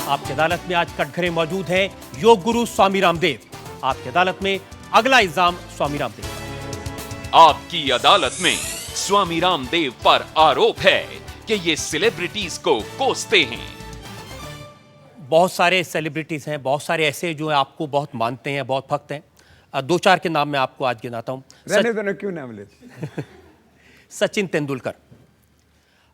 आपकी अदालत में आज कटघरे मौजूद हैं योग गुरु स्वामी रामदेव। आपकी अदालत में अगला इल्जाम स्वामी रामदेव। आपकी अदालत में स्वामी रामदेव पर आरोप है कि ये सेलिब्रिटीज को कोसते हैं। बहुत सारे सेलिब्रिटीज हैं, बहुत सारे ऐसे जो आपको बहुत मानते हैं, बहुत भक्त हैं। दो चार के नाम मैं आपको आज गिनाता हूं। क्यों नाम लेते? सचिन तेंदुलकर,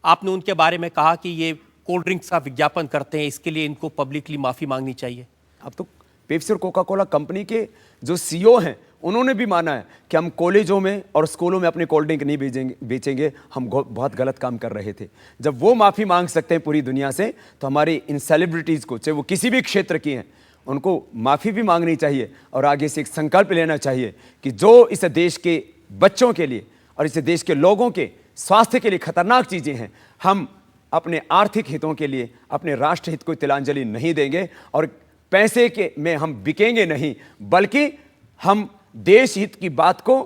आपने उनके बारे में कहा कि ये कोल्ड ड्रिंक्स का विज्ञापन करते हैं, इसके लिए इनको पब्लिकली माफी मांगनी चाहिए। अब तो पेप्सी और कोका कोला कंपनी के जो सीईओ हैं उन्होंने भी माना है कि हम कॉलेजों में और स्कूलों में अपनी कोल्ड ड्रिंक नहीं बेचेंगे, हम बहुत गलत काम कर रहे थे। जब वो माफ़ी मांग सकते हैं पूरी दुनिया से, तो हमारी इन सेलिब्रिटीज़ को, चाहे वो किसी भी क्षेत्र की हैं, उनको माफ़ी भी मांगनी चाहिए और आगे से एक संकल्प लेना चाहिए कि जो इस देश के बच्चों के लिए और इस देश के लोगों के स्वास्थ्य के लिए खतरनाक चीज़ें हैं, हम अपने आर्थिक हितों के लिए अपने राष्ट्र हित को तिलांजलि नहीं देंगे और पैसे के में हम बिकेंगे नहीं, बल्कि हम देश हित की बात को,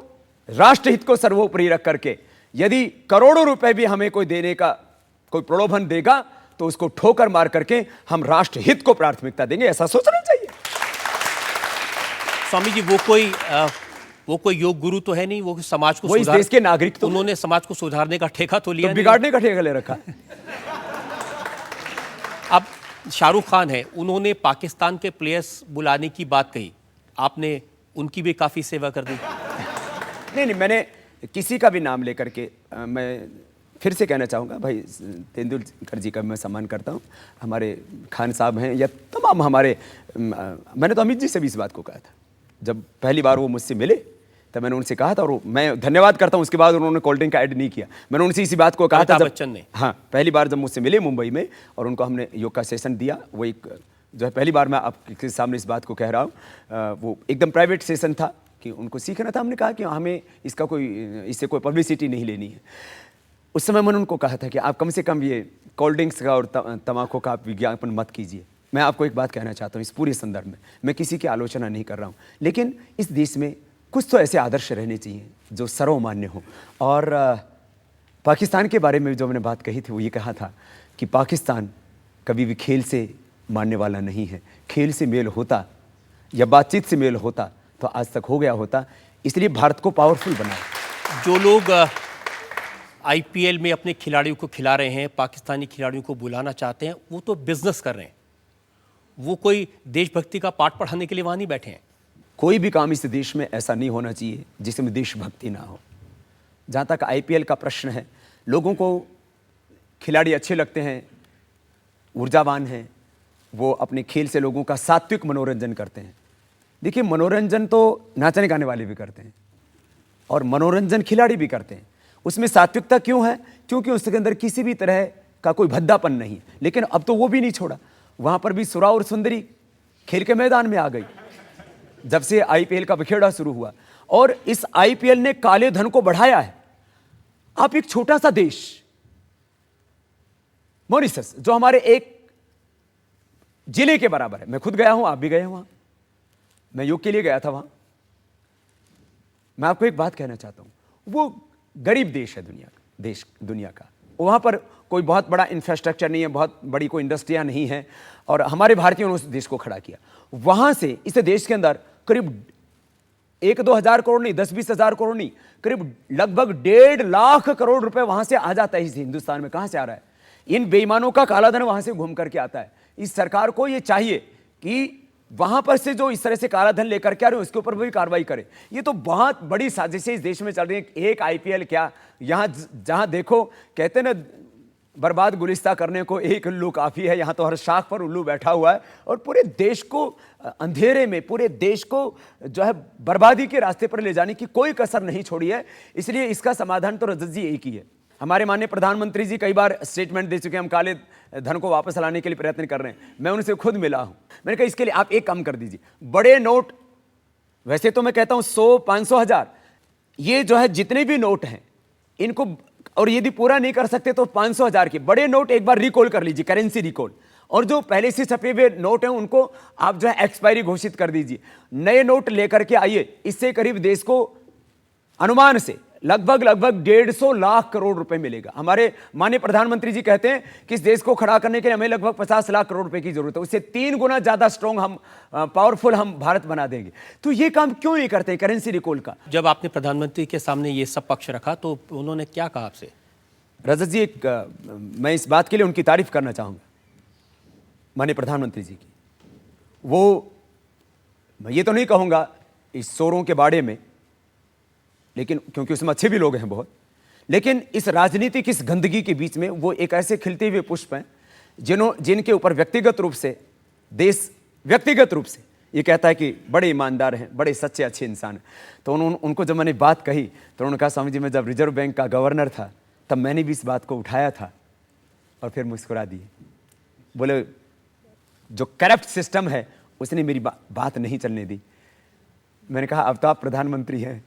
राष्ट्र हित को सर्वोपरि रख करके, यदि करोड़ों रुपए भी हमें कोई देने का कोई प्रलोभन देगा तो उसको ठोकर मार करके हम राष्ट्र हित को प्राथमिकता देंगे, ऐसा सोचना चाहिए। स्वामी जी, वो कोई योग गुरु तो है नहीं, वो समाज को वो इस देश के नागरिक तो उन्होंने समाज को सुधारने का ठेका तो लिया, तो बिगाड़ने का ठेका ले रखा। अब शाहरुख खान है, उन्होंने पाकिस्तान के प्लेयर्स बुलाने की बात कही, आपने उनकी भी काफी सेवा कर दी। नहीं, मैंने किसी का भी नाम लेकर के मैं फिर से कहना चाहूँगा, भाई तेंदुलकर जी का मैं सम्मान करता हूँ, हमारे खान साहब हैं या तमाम हमारे, मैंने तो अमित जी से भी इस बात को कहा था जब पहली बार वो मुझसे मिले, तब मैंने उनसे कहा था, और मैं धन्यवाद करता हूँ, उसके बाद उन्होंने कोल्ड ड्रिंक का ऐड नहीं किया। मैंने उनसे इसी बात को कहा था बच्चन ने, हाँ, पहली बार जब मुझसे मिले मुंबई में और उनको हमने योग का सेशन दिया, वो एक जो है पहली बार मैं आपके सामने इस बात को कह रहा हूँ, वो एकदम प्राइवेट सेशन था कि उनको सीखना था। हमने कहा कि हमें इससे कोई पब्लिसिटी नहीं लेनी है। उस समय मैंने उनको कहा था कि आप कम से कम ये कोल्ड ड्रिंक्स का और तम्बाकू का आप विज्ञापन मत कीजिए। मैं आपको एक बात कहना चाहता हूँ इस पूरे संदर्भ में, मैं किसी की आलोचना नहीं कर रहा हूँ, लेकिन इस देश में कुछ तो ऐसे आदर्श रहने चाहिए जो सर्वमान्य हो। और पाकिस्तान के बारे में जो मैंने बात कही थी, वो ये कहा था कि पाकिस्तान कभी भी खेल से मानने वाला नहीं है। खेल से मेल होता या बातचीत से मेल होता तो आज तक हो गया होता, इसलिए भारत को पावरफुल बनाया। जो लोग आईपीएल में अपने खिलाड़ियों को खिला रहे हैं, पाकिस्तानी खिलाड़ियों को बुलाना चाहते हैं, वो तो बिजनेस कर रहे हैं, वो कोई देशभक्ति का पाठ पढ़ाने के लिए वहां नहीं बैठे हैं। कोई भी काम इस देश में ऐसा नहीं होना चाहिए जिसमें देशभक्ति ना हो। जहाँ तक आईपीएल का प्रश्न है, लोगों को खिलाड़ी अच्छे लगते हैं, ऊर्जावान हैं, वो अपने खेल से लोगों का सात्विक मनोरंजन करते हैं। देखिए, मनोरंजन तो नाचने गाने वाले भी करते हैं और मनोरंजन खिलाड़ी भी करते हैं। उसमें सात्विकता क्यों है? क्योंकि उसके अंदर किसी भी तरह का कोई भद्दापन नहीं है। लेकिन अब तो वो भी नहीं छोड़ा, वहां पर भी सुरा और सुंदरी खेल के मैदान में आ गई जब से आईपीएल का बिखेड़ा शुरू हुआ। और इस आईपीएल ने काले धन को बढ़ाया है। आप एक छोटा सा देश मॉरिशस, जो हमारे एक जिले के बराबर है, मैं खुद गया हूं, आप भी गए हैं वहां, मैं योग के लिए गया था वहां। मैं आपको एक बात कहना चाहता हूं, वो गरीब देश है दुनिया का। वहां पर कोई बहुत बड़ा इंफ्रास्ट्रक्चर नहीं है, बहुत बड़ी कोई इंडस्ट्रियां नहीं है, और हमारे भारतीयों ने उस देश को खड़ा किया। वहां से इस देश के अंदर करीब 1-2 हज़ार करोड़ नहीं, 10-20 हज़ार करोड़ नहीं, करीब लगभग 1.5 लाख करोड़ रुपए वहां से आ जाता है इस हिंदुस्तान में। कहां से आ रहा है? इन बेईमानों का काला धन वहां से घूम करके आता है। इस सरकार को यह चाहिए कि वहां पर से जो इस तरह से काला धन लेकर के आ रहे हैं उसके ऊपर भी कार्रवाई करे। ये तो बहुत बड़ी साजिशें इस देश में चल रही हैं। एक आईपीएल क्या, यहां जहां देखो, कहते हैं ना, बर्बाद गुलिस्ता करने को एक उल्लू काफी है। यहां तो हर शाख पर उल्लू बैठा हुआ है और पूरे देश को अंधेरे में, पूरे देश को जो है बर्बादी के रास्ते पर ले जाने की कोई कसर नहीं छोड़ी है। इसलिए इसका समाधान तो रजत जी एक ही है। हमारे माननीय प्रधानमंत्री जी कई बार स्टेटमेंट दे चुके हैं, हम काले धन को वापस लाने के लिए प्रयत्न कर रहे हैं। मैं उनसे खुद मिला हूं, मैंने कहा इसके लिए आप एक काम कर दीजिए, बड़े नोट, वैसे तो मैं कहता हूं 100, 500, 1000, ये जो है जितने भी नोट हैं इनको, और यदि पूरा नहीं कर सकते तो 500, 1000 के बड़े नोट एक बार रिकॉल कर लीजिए, करेंसी रिकॉल। और जो पहले से छपे हुए नोट हैं उनको आप जो है एक्सपायरी घोषित कर दीजिए, नए नोट लेकर के आइए। इससे करीब देश को अनुमान से लगभग 150 लाख करोड़ रुपए मिलेगा। हमारे माननीय प्रधानमंत्री जी कहते हैं कि इस देश को खड़ा करने के लिए हमें लगभग 50 लाख करोड़ रुपए की जरूरत है, उससे 3 गुना ज्यादा स्ट्रॉन्ग हम पावरफुल हम भारत बना देंगे। तो ये काम क्यों नहीं करते करेंसी रिकॉल का? जब आपने प्रधानमंत्री के सामने ये सब पक्ष रखा तो उन्होंने क्या कहा आपसे? रजत जी, मैं इस बात के लिए उनकी तारीफ करना चाहूंगा, माननीय प्रधानमंत्री जी की। वो, मैं ये तो नहीं कहूंगा इस चोरों के बारे में, लेकिन क्योंकि उसमें अच्छे भी लोग हैं बहुत, लेकिन इस राजनीतिक इस गंदगी के बीच में वो एक ऐसे खिलते हुए पुष्प हैं जिनके ऊपर व्यक्तिगत रूप से देश व्यक्तिगत रूप से ये कहता है कि बड़े ईमानदार हैं, बड़े सच्चे अच्छे इंसान हैं। तो उनको जब मैंने बात कही तो उन्होंने कहा, स्वामी जी मैं जब रिजर्व बैंक का गवर्नर था तब मैंने भी इस बात को उठाया था और फिर मुस्कुरा दिए। बोले जो करप्ट सिस्टम है उसने मेरी बात नहीं चलने दी। मैंने कहा अब तो आप प्रधानमंत्री हैं,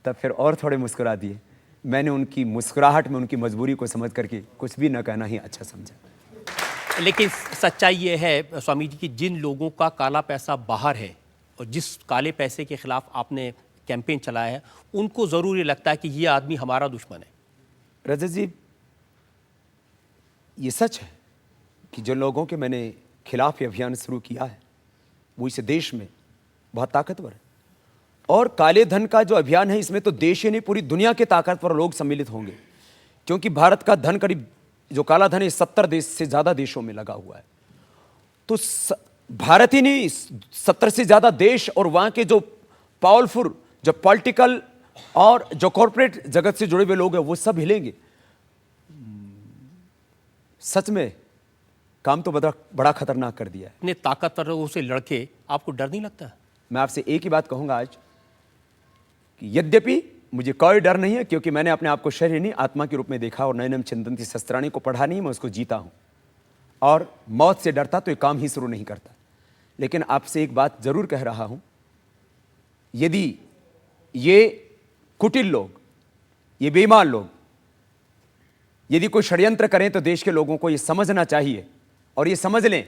तब फिर और थोड़े मुस्कुरा दिए। मैंने उनकी मुस्कुराहट में उनकी मजबूरी को समझ करके कुछ भी न कहना ही अच्छा समझा। लेकिन सच्चाई ये है स्वामी जी कि जिन लोगों का काला पैसा बाहर है और जिस काले पैसे के खिलाफ आपने कैंपेन चलाया है, उनको ज़रूर ये लगता है कि ये आदमी हमारा दुश्मन है। रजत जी, ये सच है कि जो लोगों के मैंने खिलाफ ये अभियान शुरू किया है वो इस देश में बहुत ताकतवर है। और काले धन का जो अभियान है इसमें तो देश ही नहीं पूरी दुनिया के ताकतवर लोग सम्मिलित होंगे, क्योंकि भारत का धन करीब जो काला धन है 70 देश से ज़्यादा देशों में लगा हुआ है। तो भारत ही नहीं 70 से ज़्यादा देश और वहाँ के जो पावरफुल जो पॉलिटिकल और जो कॉरपोरेट जगत से जुड़े हुए लोग हैं वो सब हिलेंगे। सच में काम तो बड़ा खतरनाक कर दिया है। इतने ताकतवर लोगों से लड़के आपको डर नहीं लगता? मैं आपसे एक ही बात कहूंगा आज कि यद्यपि मुझे कोई डर नहीं है, क्योंकि मैंने अपने आप को शरीर नहीं आत्मा के रूप में देखा और नैनम चिंतन्ति शस्त्राणी को पढ़ा नहीं, मैं उसको जीता हूं। और मौत से डरता तो ये काम ही शुरू नहीं करता। लेकिन आपसे एक बात जरूर कह रहा हूं, यदि ये कुटिल लोग, ये बेईमान लोग यदि कोई षड्यंत्र करें तो देश के लोगों को ये समझना चाहिए और ये समझ लें,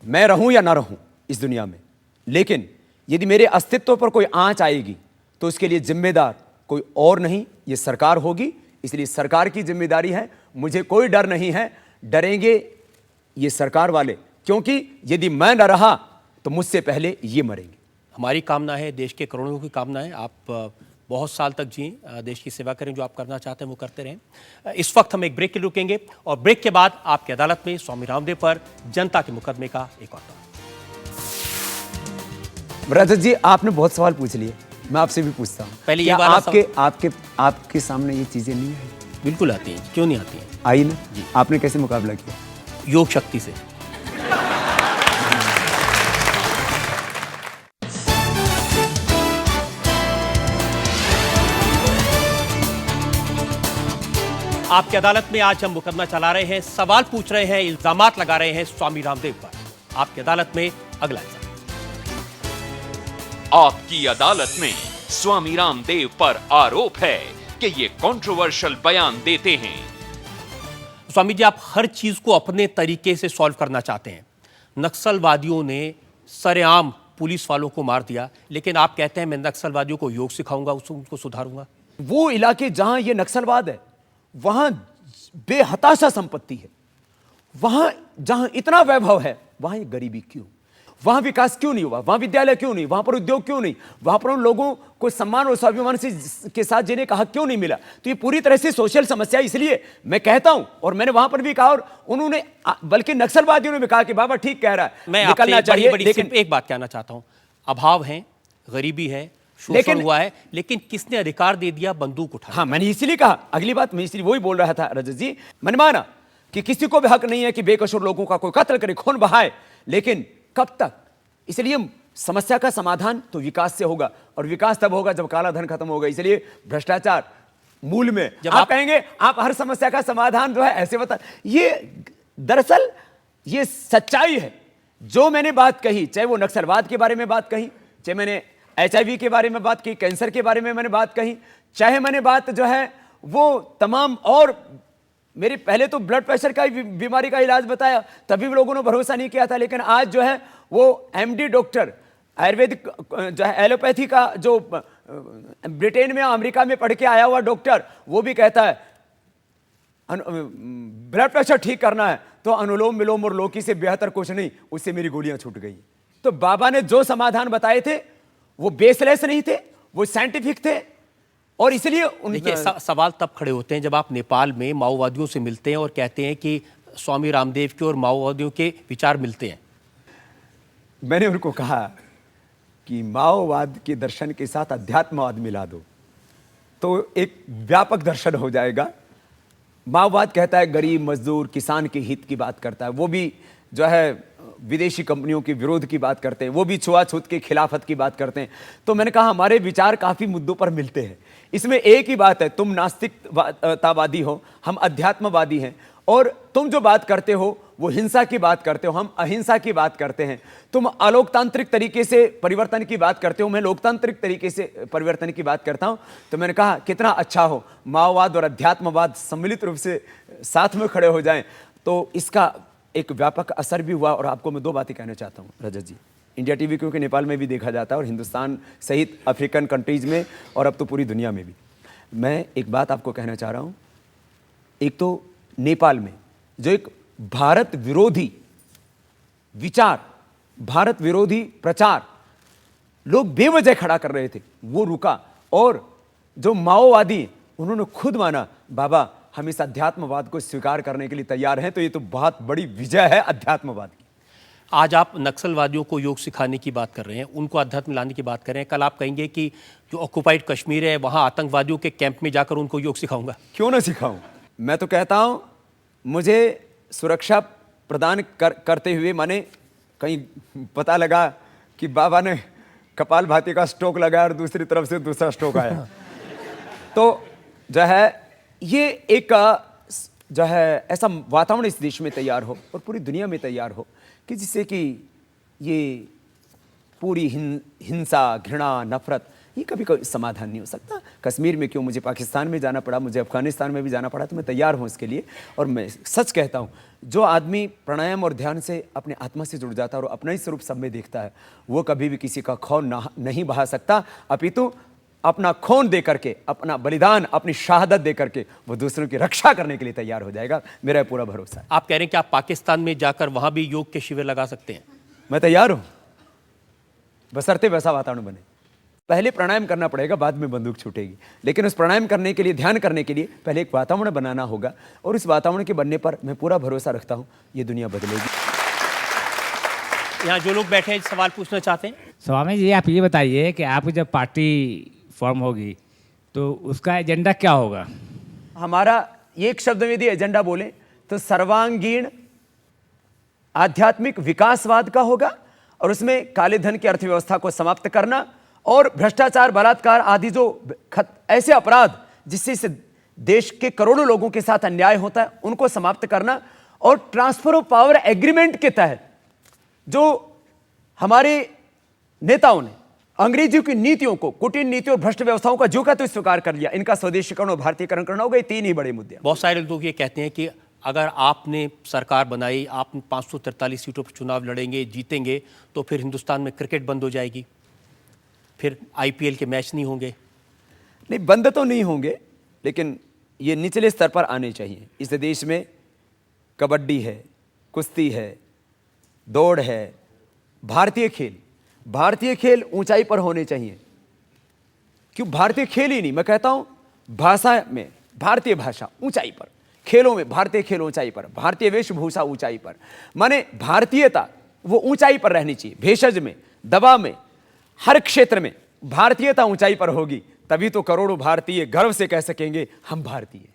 मैं रहूं या ना रहूं इस दुनिया में, लेकिन यदि मेरे अस्तित्व पर कोई आंच आएगी तो उसके लिए जिम्मेदार कोई और नहीं, ये सरकार होगी। इसलिए सरकार की जिम्मेदारी है, मुझे कोई डर नहीं है, डरेंगे ये सरकार वाले, क्योंकि यदि मैं न रहा तो मुझसे पहले ये मरेंगे। हमारी कामना है, देश के करोड़ों की कामना है, आप बहुत साल तक जिएं, देश की सेवा करें, जो आप करना चाहते हैं वो करते रहें। इस वक्त हम एक ब्रेक के लिए रुकेंगे और ब्रेक के बाद आपकी अदालत में स्वामी रामदेव पर जनता के मुकदमे का एक और रजत जी, आपने बहुत सवाल पूछ लिए, मैं आपसे भी पूछता हूँ, पहले ये बात आपके सामने ये चीजें नहीं आई? बिल्कुल आती हैं, क्यों नहीं आती हैं? आई ना जी। आपने कैसे मुकाबला किया? योग शक्ति से। आपकी अदालत में आज हम मुकदमा चला रहे हैं, सवाल पूछ रहे हैं, इल्जामात लगा रहे हैं स्वामी रामदेव पर। आपकी अदालत में अगला इल्जाम। आपकी अदालत में स्वामी रामदेव पर आरोप है कि ये कंट्रोवर्शियल बयान देते हैं। स्वामी जी, आप हर चीज को अपने तरीके से सॉल्व करना चाहते हैं। नक्सलवादियों ने सरेआम पुलिस वालों को मार दिया, लेकिन आप कहते हैं मैं नक्सलवादियों को योग सिखाऊंगा, उनको सुधारूंगा। वो इलाके जहां ये नक्सलवाद है वहां बेहताशा संपत्ति है, वहां जहां इतना वैभव है वहां ये गरीबी क्यों? वहां विकास क्यों नहीं हुआ? वहां विद्यालय क्यों नहीं? वहां पर उद्योग क्यों नहीं? वहां पर उन लोगों को सम्मान और स्वाभिमान के साथ जीने का हक क्यों नहीं मिला? तो ये पूरी तरह से सोशल समस्या। इसलिए मैं कहता हूं, और मैंने वहां पर भी कहा और उन्होंने, बल्कि नक्सलवादियों ने भी कहा कि बाबा ठीक कह रहा है, मैं निकलना चाहिए। लेकिन एक बात कहना चाहता हूं, अभाव है, गरीबी है, शोषण हुआ है, लेकिन किसने अधिकार दे दिया बंदूक उठा? हाँ, मैंने इसीलिए कहा, अगली बात मैं इसलिए वही बोल रहा था रजत जी, मैंने माना कि किसी को भी हक नहीं है कि बेकसूर लोगों का कोई कत्ल करे, खून बहाए, लेकिन कब तक? इसलिए समस्या का समाधान तो विकास से होगा, और विकास तब होगा जब काला धन खत्म होगा। इसलिए भ्रष्टाचार मूल में, जब आप कहेंगे आप हर समस्या का समाधान जो है ऐसे बता, ये दरअसल ये सच्चाई है। जो मैंने बात कही, चाहे वो नक्सलवाद के बारे में बात कही, चाहे मैंने HIV के बारे में बात की, कैंसर के बारे में मैंने बात कही, चाहे मैंने बात जो है वो तमाम, और मेरे पहले तो ब्लड प्रेशर का बीमारी का इलाज बताया, तभी भी लोगों ने भरोसा नहीं किया था, लेकिन आज जो है वो MD डॉक्टर आयुर्वेदिक जो है एलोपैथी का जो ब्रिटेन में अमेरिका में पढ़ के आया हुआ डॉक्टर वो भी कहता है ब्लड प्रेशर ठीक करना है तो अनुलोम विलोम और लौकी से बेहतर कुछ नहीं, उससे मेरी गोलियां छूट गई। तो बाबा ने जो समाधान बताए थे वो बेसलेस नहीं थे, वो साइंटिफिक थे। और इसलिए देखिए सवाल तब खड़े होते हैं जब आप नेपाल में माओवादियों से मिलते हैं और कहते हैं कि स्वामी रामदेव के और माओवादियों के विचार मिलते हैं। मैंने उनको कहा कि माओवाद के दर्शन के साथ अध्यात्मवाद मिला दो तो एक व्यापक दर्शन हो जाएगा। माओवाद कहता है गरीब मजदूर किसान के हित की बात करता है, वो भी जो है विदेशी कंपनियों के विरोध की बात करते हैं, वो भी छुआछूत के खिलाफत की बात करते हैं। तो मैंने कहा हमारे विचार काफी मुद्दों पर मिलते हैं। इसमें एक ही बात है, तुम नास्तिकतावादी हो, हम अध्यात्मवादी हैं। और तुम जो बात करते हो वो हिंसा की बात करते हो, हम अहिंसा की बात करते हैं। तुम अलोकतांत्रिक तरीके से परिवर्तन की बात करते हो, मैं लोकतांत्रिक तरीके से परिवर्तन की बात करता हूं। तो मैंने कहा कितना अच्छा हो माओवाद और अध्यात्मवाद सम्मिलित रूप से साथ में खड़े हो जाएं, तो इसका एक व्यापक असर भी हुआ। और आपको मैं दो बातें कहना चाहता हूं रजत जी। इंडिया टीवी क्योंकि नेपाल में भी देखा जाता है और हिंदुस्तान सहित अफ्रीकन कंट्रीज में और अब तो पूरी दुनिया में भी। मैं एक बात आपको कहना चाह रहा हूं। एक तो नेपाल में जो एक भारत विरोधी विचार, भारत विरोधी प्रचार लोग बेवजह खड़ा कर रहे थे वो रुका। और जो माओवादी उन्होंने खुद माना बाबा हम इस अध्यात्मवाद को स्वीकार करने के लिए तैयार हैं। तो ये तो बहुत बड़ी विजय है अध्यात्मवाद की। आज आप नक्सलवादियों को योग सिखाने की बात कर रहे हैं, उनको अध्यात्म लाने की बात कर रहे हैं। कल आप कहेंगे कि जो ऑक्युपाइड कश्मीर है वहां आतंकवादियों के कैंप में जाकर उनको योग सिखाऊंगा। क्यों ना सिखाऊं? मैं तो कहता हूं मुझे सुरक्षा प्रदान करते हुए माने कहीं पता लगा कि बाबा ने कपालभाति का स्ट्रोक लगाया और दूसरी तरफ से दूसरा स्ट्रोक आया तो जो है ये एक जो है ऐसा वातावरण इस देश में तैयार हो और पूरी दुनिया में तैयार हो कि जिससे कि ये पूरी हिंसा, घृणा, नफरत ये कभी कोई समाधान नहीं हो सकता। कश्मीर में क्यों, मुझे पाकिस्तान में जाना पड़ा, मुझे अफगानिस्तान में भी जाना पड़ा, तो मैं तैयार हूं इसके लिए। और मैं सच कहता हूं जो आदमी प्राणायाम और ध्यान से अपने आत्मा से जुड़ जाता है और अपना ही स्वरूप सब में देखता है वो कभी भी किसी का खून नहीं बहा सकता, अपितु अपना खून दे करके, अपना बलिदान, अपनी शहादत दे करके वो दूसरों की रक्षा करने के लिए तैयार हो जाएगा। मेरा पूरा भरोसा है। आप कह रहे हैं कि आप पाकिस्तान में जाकर वहां भी योग के शिविर लगा सकते हैं? मैं तैयार हूं, बशर्ते वैसा वातावरण बने। पहले प्राणायाम करना पड़ेगा, बाद में बंदूक छूटेगी। लेकिन उस प्राणायाम करने के लिए, ध्यान करने के लिए पहले एक वातावरण बनाना होगा और इस वातावरण के बनने पर मैं पूरा भरोसा रखता हूं ये दुनिया बदलेगी। यहाँ जो लोग बैठे हैं सवाल पूछना चाहते हैं। स्वामी जी आप ये बताइए कि आपकी जब पार्टी फॉर्म होगी तो उसका एजेंडा क्या होगा? हमारा एक शब्द में यदि एजेंडा बोले तो सर्वांगीण आध्यात्मिक विकासवाद का होगा और उसमें काले धन की अर्थव्यवस्था को समाप्त करना और भ्रष्टाचार, बलात्कार आदि जो ऐसे अपराध जिससे इस देश के करोड़ों लोगों के साथ अन्याय होता है उनको समाप्त करना और ट्रांसफर ऑफ पावर एग्रीमेंट के तहत जो हमारे नेताओं ने अंग्रेजियों की नीतियों को, कुटिल नीतियों और भ्रष्ट व्यवस्थाओं का जो का तो स्वीकार कर लिया, इनका स्वदेशीकरण और भारतीयकरण करना होगा। ये तीन ही बड़े मुद्दे। बहुत सारे लोग ये कहते हैं कि अगर आपने सरकार बनाई, आप 543 सीटों पर चुनाव लड़ेंगे, जीतेंगे, तो फिर हिंदुस्तान में क्रिकेट बंद हो जाएगी, फिर आईपीएल के मैच नहीं होंगे। नहीं, बंद तो नहीं होंगे, लेकिन ये निचले स्तर पर आने चाहिए। इस देश में कबड्डी है, कुश्ती है, दौड़ है, भारतीय खेल ऊंचाई पर होने चाहिए। क्यों भारतीय खेल ही नहीं, मैं कहता हूं भाषा में भारतीय भाषा ऊंचाई पर, खेलों में भारतीय खेल ऊंचाई पर, भारतीय वेशभूषा ऊंचाई पर, माने भारतीयता वो ऊंचाई पर रहनी चाहिए। भेषज में, दवा में, हर क्षेत्र में भारतीयता ऊंचाई पर होगी, तभी तो करोड़ों भारतीय गर्व से कह सकेंगे हम भारतीय।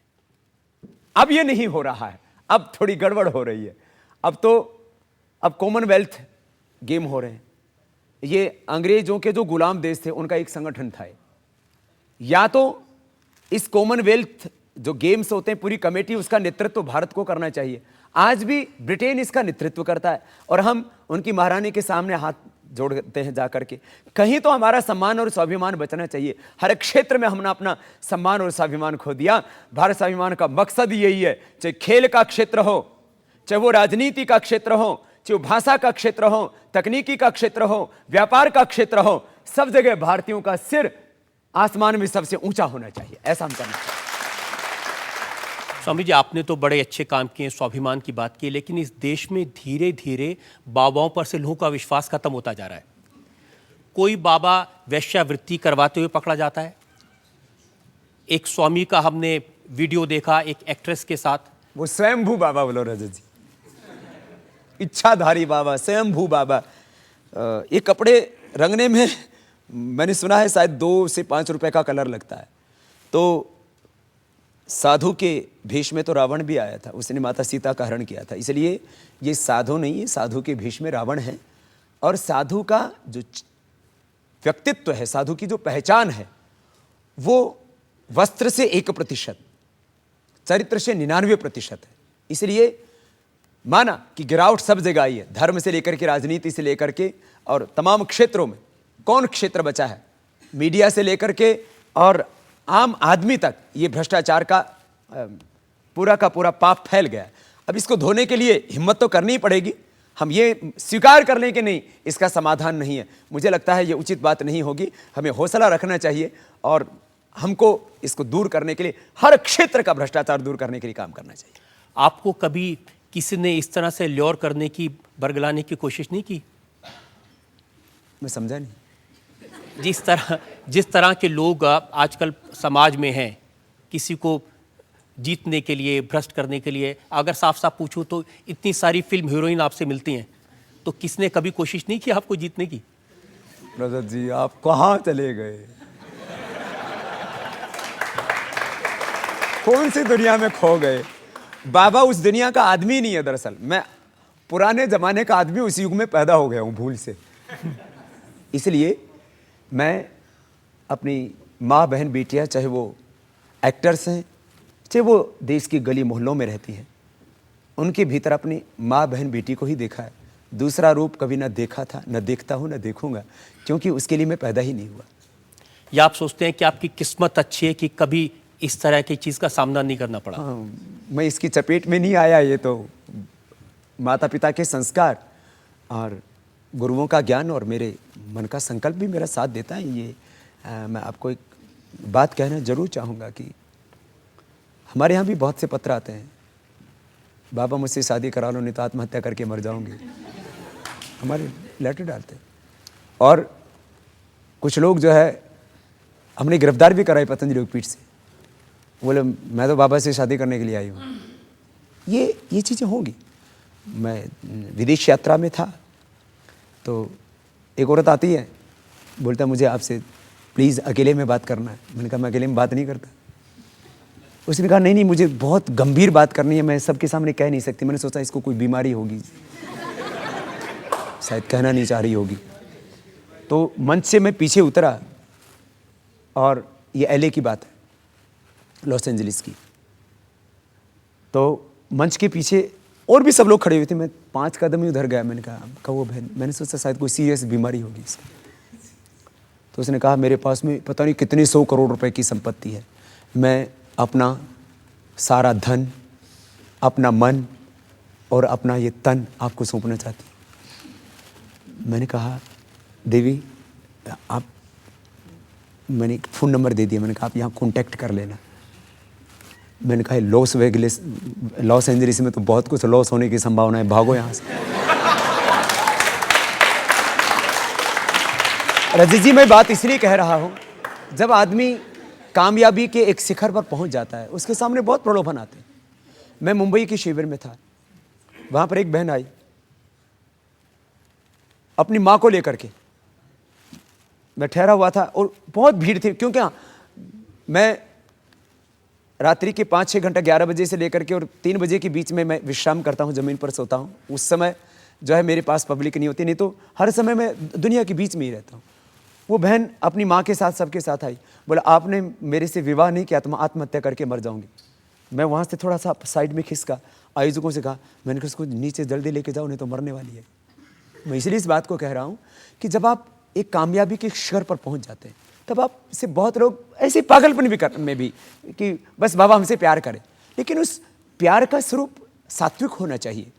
अब ये नहीं हो रहा है, अब थोड़ी गड़बड़ हो रही है। अब कॉमनवेल्थ गेम हो रहे हैं। ये अंग्रेजों के जो गुलाम देश थे उनका एक संगठन था। या तो इस कॉमनवेल्थ जो गेम्स होते हैं पूरी कमेटी, उसका नेतृत्व भारत को करना चाहिए। आज भी ब्रिटेन इसका नेतृत्व करता है और हम उनकी महारानी के सामने हाथ जोड़ते हैं जाकर के। कहीं तो हमारा सम्मान और स्वाभिमान बचना चाहिए। हर क्षेत्र में हमने अपना सम्मान और स्वाभिमान खो दिया। भारत स्वाभिमान का मकसद यही है, चाहे खेल का क्षेत्र हो, चाहे वो राजनीति का क्षेत्र हो, चाहे भाषा का क्षेत्र हो, तकनीकी का क्षेत्र हो, व्यापार का क्षेत्र हो, सब जगह भारतीयों का सिर आसमान में सबसे ऊंचा होना चाहिए, ऐसा हम करना चाहिए। स्वामी जी, आपने तो बड़े अच्छे काम किए, स्वाभिमान की बात की, लेकिन इस देश में धीरे धीरे बाबाओं पर से लोगों का विश्वास खत्म होता जा रहा है। कोई बाबा वेश्यावृत्ति करवाते हुए पकड़ा जाता है। एक स्वामी का हमने वीडियो देखा एक एक्ट्रेस के साथ। वो स्वयंभू बाबा बोलो रजत जी, इच्छाधारी बाबा, स्वयंभू बाबा। ये कपड़े रंगने में मैंने सुना है शायद 2 से 5 रुपए का कलर लगता है। तो साधु के भेष में तो रावण भी आया था, उसने माता सीता का हरण किया था। इसलिए ये साधु नहीं है, साधु के भेष में रावण है। और साधु का जो व्यक्तित्व है, साधु की जो पहचान है, वो वस्त्र से 1%, चरित्र से 99% है। इसलिए माना कि गिरावट सब जगह आई है, धर्म से लेकर के, राजनीति से लेकर के और तमाम क्षेत्रों में। कौन क्षेत्र बचा है? मीडिया से लेकर के और आम आदमी तक ये भ्रष्टाचार का पूरा का पूरा पाप फैल गया है। अब इसको धोने के लिए हिम्मत तो करनी ही पड़ेगी। हम ये स्वीकार कर लें कि नहीं, इसका समाधान नहीं है, मुझे लगता है ये उचित बात नहीं होगी। हमें हौसला रखना चाहिए और हमको इसको दूर करने के लिए, हर क्षेत्र का भ्रष्टाचार दूर करने के लिए काम करना चाहिए। आपको कभी किसी ने इस तरह से ल्योर करने की, बरगलाने की कोशिश नहीं की? मैं समझा नहीं। जिस तरह के लोग आजकल समाज में हैं, किसी को जीतने के लिए, भ्रष्ट करने के लिए, अगर साफ साफ पूछूं तो इतनी सारी फिल्म हीरोइन आपसे मिलती हैं, तो किसने कभी कोशिश नहीं की आपको जीतने की? रजत जी, आप कहाँ चले गए? कौन सी दुनिया में खो गए? बाबा उस दुनिया का आदमी नहीं है। दरअसल मैं पुराने जमाने का आदमी उस युग में पैदा हो गया हूं भूल से। इसलिए मैं अपनी माँ बहन बेटियां, चाहे वो एक्टर्स हैं, चाहे वो देश की गली मोहल्लों में रहती हैं, उनके भीतर अपनी माँ बहन बेटी को ही देखा है। दूसरा रूप कभी ना देखा था, ना देखता हूँ, ना देखूंगा, क्योंकि उसके लिए मैं पैदा ही नहीं हुआ। या आप सोचते हैं कि आपकी किस्मत अच्छी है कि कभी इस तरह की चीज़ का सामना नहीं करना पड़ा? हाँ, मैं इसकी चपेट में नहीं आया। ये तो माता पिता के संस्कार और गुरुओं का ज्ञान और मेरे मन का संकल्प भी मेरा साथ देता है। ये मैं आपको एक बात कहना जरूर चाहूँगा कि हमारे यहाँ भी बहुत से पत्र आते हैं, बाबा मुझसे शादी करा लो नहीं तो आत्महत्या करके मर जाऊंगे, हमारे लेटर डालते हैं। और कुछ लोग जो है हमने गिरफ्तार भी कराई पतंजलि योगपीठ से, बोले मैं तो बाबा से शादी करने के लिए आई हूँ। ये चीज़ें होंगी। मैं विदेश यात्रा में था तो एक औरत आती है, बोलता मुझे आपसे प्लीज़ अकेले में बात करना है। मैंने कहा मैं अकेले में बात नहीं करता। उसने कहा नहीं मुझे बहुत गंभीर बात करनी है, मैं सबके सामने कह नहीं सकती। मैंने सोचा इसको कोई बीमारी होगी, शायद कहना नहीं चाह रही होगी। तो मंच से मैं पीछे उतरा और ये LA की बात है, लॉस एंजलिस की। तो मंच के पीछे और भी सब लोग खड़े हुए थे, मैं 5 कदम ही उधर गया। मैंने कहा वो बहन, मैंने सोचा शायद कोई सीरियस बीमारी होगी इसकी। तो उसने कहा मेरे पास में पता नहीं कितने 100 करोड़ रुपए की संपत्ति है, मैं अपना सारा धन, अपना मन और अपना ये तन आपको सौंपना चाहती हूँ। मैंने कहा देवी आप, मैंने एक फ़ोन नंबर दे दिया। मैंने कहा आप यहाँ कॉन्टैक्ट कर लेना। मैंने कहा लॉस एंजलिस में तो बहुत कुछ लॉस होने की संभावना है, भागो यहाँ से। रजत जी, मैं बात इसलिए कह रहा हूँ, जब आदमी कामयाबी के एक शिखर पर पहुंच जाता है उसके सामने बहुत प्रलोभन आते हैं। मैं मुंबई के शिविर में था, वहां पर एक बहन आई अपनी माँ को लेकर के। मैं ठहरा हुआ था और बहुत भीड़ थी, क्योंकि मैं रात्रि के 5-6 घंटा 11 बजे से लेकर के और 3 बजे के बीच में मैं विश्राम करता हूँ, ज़मीन पर सोता हूँ। उस समय जो है मेरे पास पब्लिक नहीं होती, नहीं तो हर समय मैं दुनिया के बीच में ही रहता हूँ। वो बहन अपनी माँ के साथ सबके साथ आई, बोला आपने मेरे से विवाह नहीं किया तो मैं आत्महत्या करके मर जाऊँगी। मैं वहाँ से थोड़ा सा साइड में खिसका, आयोजकों से कहा मैंने कहा उसको नीचे जल्दी लेके जाओ नहीं तो मरने वाली है। मैं इसलिए इस बात को कह रहा हूँ कि जब आप एक कामयाबी के शिखर पर पहुँच जाते हैं तब आप से बहुत लोग ऐसे पागलपन में भी कि बस बाबा हमसे प्यार करें, लेकिन उस प्यार का स्वरूप सात्विक होना चाहिए।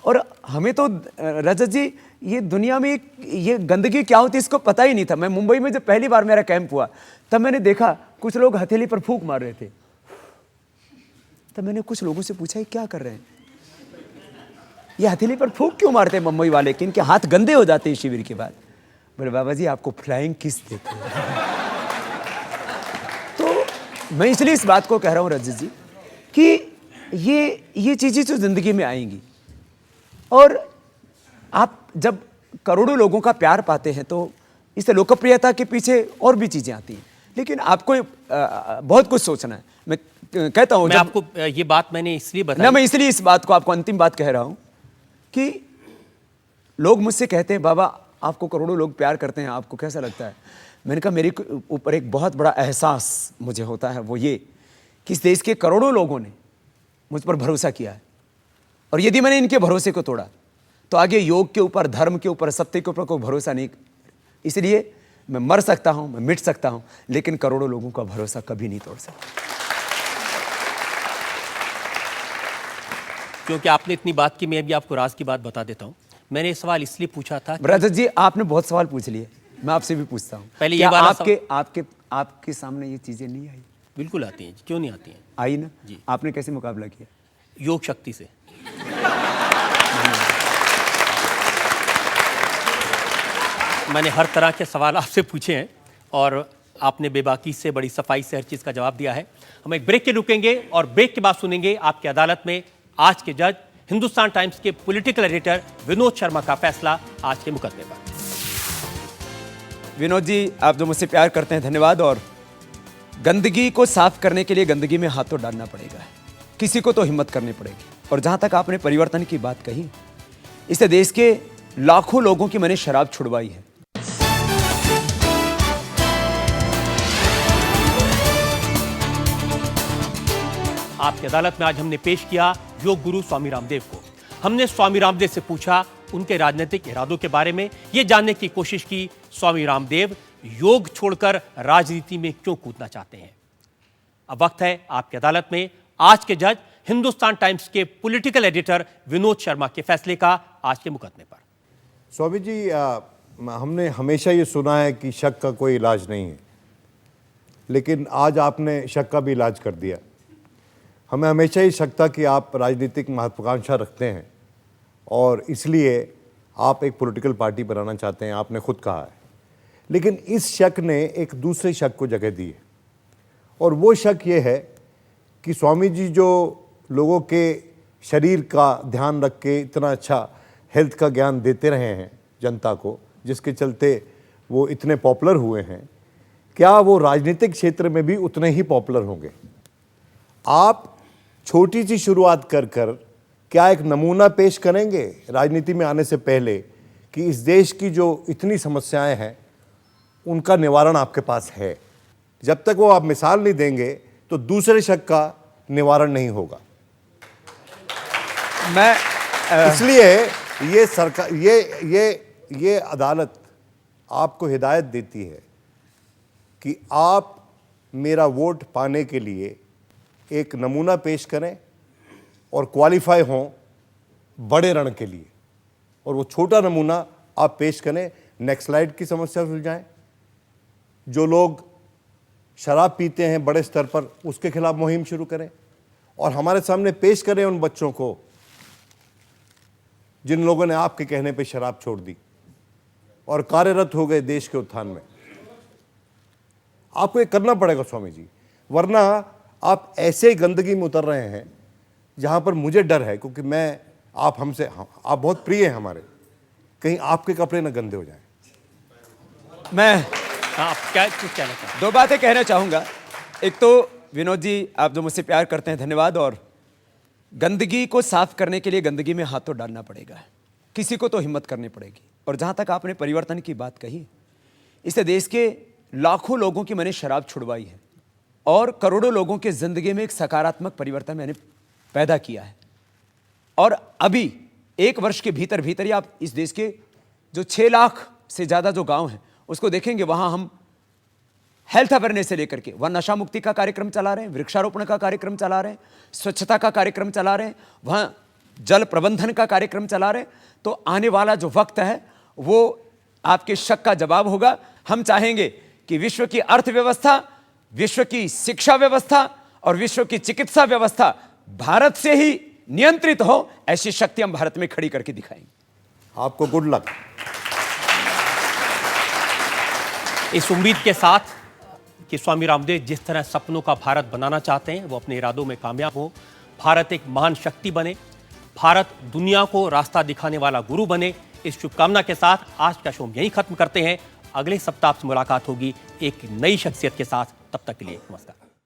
और हमें तो रजत जी ये दुनिया में ये गंदगी क्या होती है इसको पता ही नहीं था। मैं मुंबई में जब पहली बार मेरा कैंप हुआ तब मैंने देखा कुछ लोग हथेली पर फूंक मार रहे थे। तब मैंने कुछ लोगों से पूछा ये क्या कर रहे हैं, ये हथेली पर फूंक क्यों मारते हैं मुंबई वाले, कि इनके हाथ गंदे हो जाते हैं शिविर के बाद। बोले बाबा जी आपको फ्लाइंग किस देते हैं। तो मैं इसलिए इस बात को कह रहा हूं रजत जी कि ये चीजें तो जिंदगी में आएंगी, और आप जब करोड़ों लोगों का प्यार पाते हैं तो इस लोकप्रियता के पीछे और भी चीजें आती हैं, लेकिन आपको बहुत कुछ सोचना है। मैं कहता हूं, मैं आपको ये बात मैंने इसलिए बताई, मैं इसलिए इस बात को आपको अंतिम बात कह रहा हूं कि लोग मुझसे कहते हैं बाबा आपको करोड़ों लोग प्यार करते हैं, आपको कैसा लगता है। मैंने कहा मेरे ऊपर एक बहुत बड़ा एहसास मुझे होता है, वो ये कि इस देश के करोड़ों लोगों ने मुझ पर भरोसा किया है, और यदि मैंने इनके भरोसे को तोड़ा तो आगे योग के ऊपर, धर्म के ऊपर, सत्य के ऊपर कोई भरोसा नहीं। इसलिए मैं मर सकता हूं, मैं मिट सकता हूं, लेकिन करोड़ों लोगों का भरोसा कभी नहीं तोड़ सकता। क्योंकि आपने इतनी बात की, मैं भी आपको राज की बात बता देता हूं। मैंने ये सवाल इसलिए पूछा था रजत जी आपने बहुत सवाल पूछ लिए, मैं आपसे भी पूछता हूं, पहले क्या ये वाला आपके सामने ये चीजें नहीं आई? बिल्कुल आती हैं, क्यों नहीं आती हैं? आई ना जी। आपने कैसे मुकाबला किया? योग शक्ति से। मैंने हर तरह के सवाल आपसे पूछे हैं और आपने बेबाकी से, बड़ी सफाई से हर चीज का जवाब दिया है। हम एक ब्रेक के रुकेंगे और ब्रेक के बाद सुनेंगे आपकी अदालत में आज के जज हिंदुस्तान टाइम्स के पॉलिटिकल एडिटर विनोद शर्मा का फैसला आज के मुकदमे पर। विनोद जी आप जो मुझसे प्यार करते हैं धन्यवाद। और गंदगी को साफ करने के लिए गंदगी में हाथ तो डालना पड़ेगा, किसी को तो हिम्मत करनी पड़ेगी। और जहां तक आपने परिवर्तन की बात कही, इससे देश के लाखों लोगों की मैंने शराब छुड़वाई है। आपकी अदालत में आज हमने पेश किया योग गुरु स्वामी रामदेव को। हमने स्वामी रामदेव से पूछा उनके राजनीतिक इरादों के बारे में, ये जानने की कोशिश की स्वामी रामदेव योग छोड़कर राजनीति में क्यों कूदना चाहते हैं। अब वक्त है आपकी अदालत में आज के जज हिंदुस्तान टाइम्स के पॉलिटिकल एडिटर विनोद शर्मा के फैसले का आज के मुकदमे पर। स्वामी जी हमने हमेशा ये सुना है कि शक का कोई इलाज नहीं है, लेकिन आज आपने शक का भी इलाज कर दिया। हमें हमेशा ही शक था कि आप राजनीतिक महत्वाकांक्षा रखते हैं और इसलिए आप एक पॉलिटिकल पार्टी बनाना चाहते हैं, आपने खुद कहा है। लेकिन इस शक ने एक दूसरे शक को जगह दी है, और वो शक ये है कि स्वामी जी जो लोगों के शरीर का ध्यान रख के इतना अच्छा हेल्थ का ज्ञान देते रहे हैं जनता को, जिसके चलते वो इतने पॉपुलर हुए हैं, क्या वो राजनीतिक क्षेत्र में भी उतने ही पॉपुलर होंगे? आप छोटी सी शुरुआत कर क्या एक नमूना पेश करेंगे राजनीति में आने से पहले कि इस देश की जो इतनी समस्याएं हैं उनका निवारण आपके पास है? जब तक वो आप मिसाल नहीं देंगे तो दूसरे शक का निवारण नहीं होगा। मैं इसलिए ये सरकार, ये अदालत आपको हिदायत देती है कि आप मेरा वोट पाने के लिए एक नमूना पेश करें और क्वालिफाई हों बड़े रण के लिए, और वो छोटा नमूना आप पेश करें, नेक्स्ट स्लाइड की समस्या सुलझाएं। जो लोग शराब पीते हैं बड़े स्तर पर, उसके खिलाफ मुहिम शुरू करें और हमारे सामने पेश करें उन बच्चों को जिन लोगों ने आपके कहने पे शराब छोड़ दी और कार्यरत हो गए देश के उत्थान में। आपको ये करना पड़ेगा स्वामी जी, वरना आप ऐसे गंदगी में उतर रहे हैं जहां पर मुझे डर है, क्योंकि आप बहुत प्रिय हैं हमारे, कहीं आपके कपड़े ना गंदे हो जाएं। मैं आप क्या कुछ कहना चाहते हैं? दो बातें कहना चाहूंगा। एक तो विनोद जी आप जो मुझसे प्यार करते हैं धन्यवाद। और गंदगी को साफ करने के लिए गंदगी में हाथ तो डालना पड़ेगा, किसी को तो हिम्मत करनी पड़ेगी। और जहां तक आपने परिवर्तन की बात कही, इससे देश के लाखों लोगों की मैंने शराब छुड़वाई है और करोड़ों लोगों के जिंदगी में एक सकारात्मक परिवर्तन मैंने पैदा किया है। और अभी 1 वर्ष के भीतर भीतर ही आप इस देश के जो 6 लाख से ज्यादा जो गांव हैं उसको देखेंगे, वहां हम हेल्थ अवेयरनेस से लेकर के वहां नशा मुक्ति का कार्यक्रम चला रहे हैं, वृक्षारोपण का कार्यक्रम चला रहे हैं, स्वच्छता का कार्यक्रम चला रहे हैं, वहां जल प्रबंधन का कार्यक्रम चला रहे हैं। तो आने वाला जो वक्त है वो आपके शक का जवाब होगा। हम चाहेंगे कि विश्व की अर्थव्यवस्था, विश्व की शिक्षा व्यवस्था और विश्व की चिकित्सा व्यवस्था भारत से ही नियंत्रित हो, ऐसी शक्ति हम भारत में खड़ी करके दिखाएंगे। आपको गुड लक। इस उम्मीद के साथ कि स्वामी रामदेव जिस तरह सपनों का भारत बनाना चाहते हैं वो अपने इरादों में कामयाब हो, भारत एक महान शक्ति बने, भारत दुनिया को रास्ता दिखाने वाला गुरु बने, इस शुभकामना के साथ आज का शो यहीं खत्म करते हैं। अगले सप्ताह से मुलाकात होगी एक नई शख्सियत के साथ। तब तक के लिए नमस्कार।